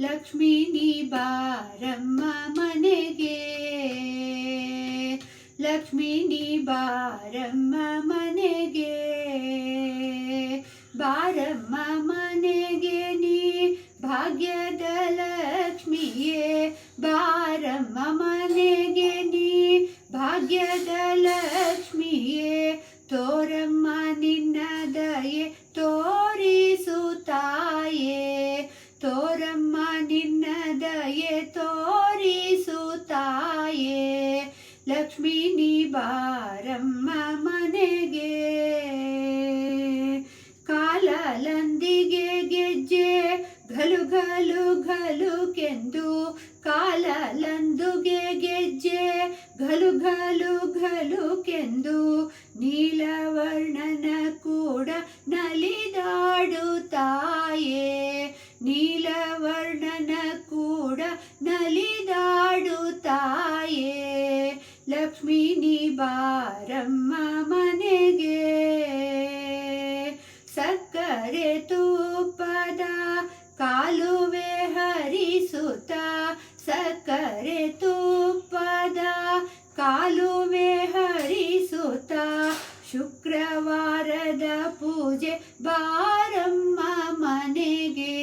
ಲಕ್ಷ್ಮೀ ನೀ ಬಾರಮ್ಮ ಮನೆಗೆ, ಲಕ್ಷ್ಮೀ ನೀ ಬಾರಮ್ಮ ಮನೆಗೆ, ಬಾರಮ್ಮ ಮನೆಗೆ ನೀ ಭಾಗ್ಯದ ಲಕ್ಷ್ಮಿಯೇ, ಬಾರಮ್ಮ ಮನೆಗೆ ನೀ ಭಾಗ್ಯದ ಲಕ್ಷ್ಮಿಯೇ, ತೋರಮ್ಮ ನಿನ್ನ ದಯೆ ತೋರಿಸು ತಾಯೇ, ತೋರಮ್ಮ ನಿನ್ನ ದಯೆ ತೋರಿಸು ತಾಯೇ, ಲಕ್ಷ್ಮೀ ನೀ ಬಾರಮ್ಮ ಮನೆಗೆ. ಕಾಲಲಂದಿಗೆ ಗೆಜ್ಜೆ ಘಲು ಘಲು ಘಲು ಕೆಂದು, ಕಾಲಲಂದುಗೆ ಗೆಜ್ಜೆ ಘಲು ಘಲು ಘಲು ಕೆಂದು, ನೀಲವರ್ಣನ ಕೂಡ ನಲಿದಾಡುತ್ತಾಯೇ, ನೀಲವರ್ಣನ ಕೂಡ ನಲಿದಾಡುತ್ತಾಯೇ, ಲಕ್ಷ್ಮೀ ನೀ ಬಾರಮ್ಮ ಮನೆಗೆ. ಸಕ್ಕರೆ ತುಪ್ಪದ ಕಾಲುವೆ ಹರಿಸುತ್ತ, ಸಕ್ಕರೆ ತುಪ್ಪದ ಕಾಲುವೆ ಹರಿಸುತ್ತ, ಶುಕ್ರವಾರದ ಪೂಜೆ ಬಾರಮ್ಮ ಮನೆಗೆ,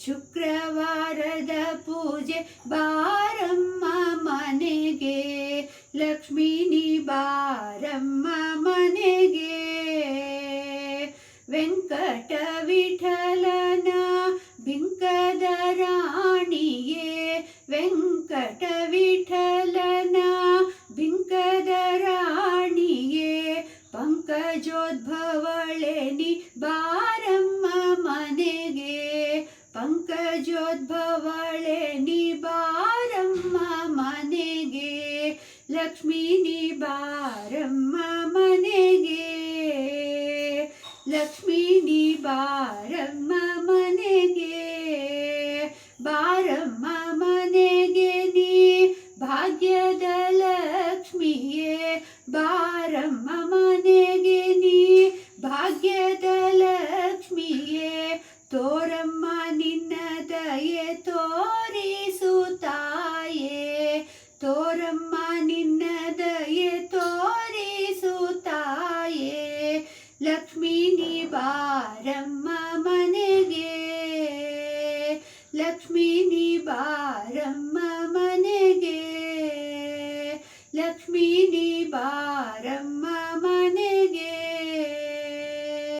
ಶುಕ್ರವಾರದ ಪೂಜೆ ಬಾರಮ್ಮ ಮನೆಗೆ, ಲಕ್ಷ್ಮೀ ನೀ ಬಾರಮ್ಮ ಮನೆಗೆ. ವೆಂಕಟ ವಿಠಲನ ಬಿಂಕದ ರಾಣಿಯೇ, ವೆಂಕಟ ವಿಠಲನ ಬಿಂಕದ ರಾಣಿಯೇ, ಪಂಕಜೋದ್ಭವಳೆ ನೀ ಬಾರಮ್ಮ ಮನೆಗೆ, ಪಂಕಜೋದ್ಭವಳೆ ನೀ ಬಾರಮ್ಮ ಮನೆಗೆ, ಲಕ್ಷ್ಮೀ ನೀ ಬಾರಮ್ಮ ಮನೆಗೆ, ಲಕ್ಷ್ಮೀ ನೀ ಬಾರಮ್ಮ ಮನೆಗೆ, ಬಾರಮ್ಮ ಮನೆಗೆ ನೀ ಭಾಗ್ಯದ ಲಕ್ಷ್ಮಿಯೇ, ಬಾರಮ್ಮ ಮನೆಗೆ ನೀ ಭಾಗ್ಯದ ಲಕ್ಷ್ಮಿಯೇ, ತೋರಮ್ಮ ನಿನ್ನ ದಯೆ ತೋರಿಸು ತಾಯೇ, ತೋರಮ್ಮ ನಿನ್ನ ದಯೆ ತೋರಿಸು ತಾಯೇ, ಲಕ್ಷ್ಮೀ ನೀ ಬಾರಮ್ಮ ಮನೆಗೆ, ಲಕ್ಷ್ಮೀ ನೀ ಬಾರಮ್ಮ ಮನೆಗೆ, ಲಕ್ಷ್ಮೀ ನೀ ಬಾರಮ್ಮ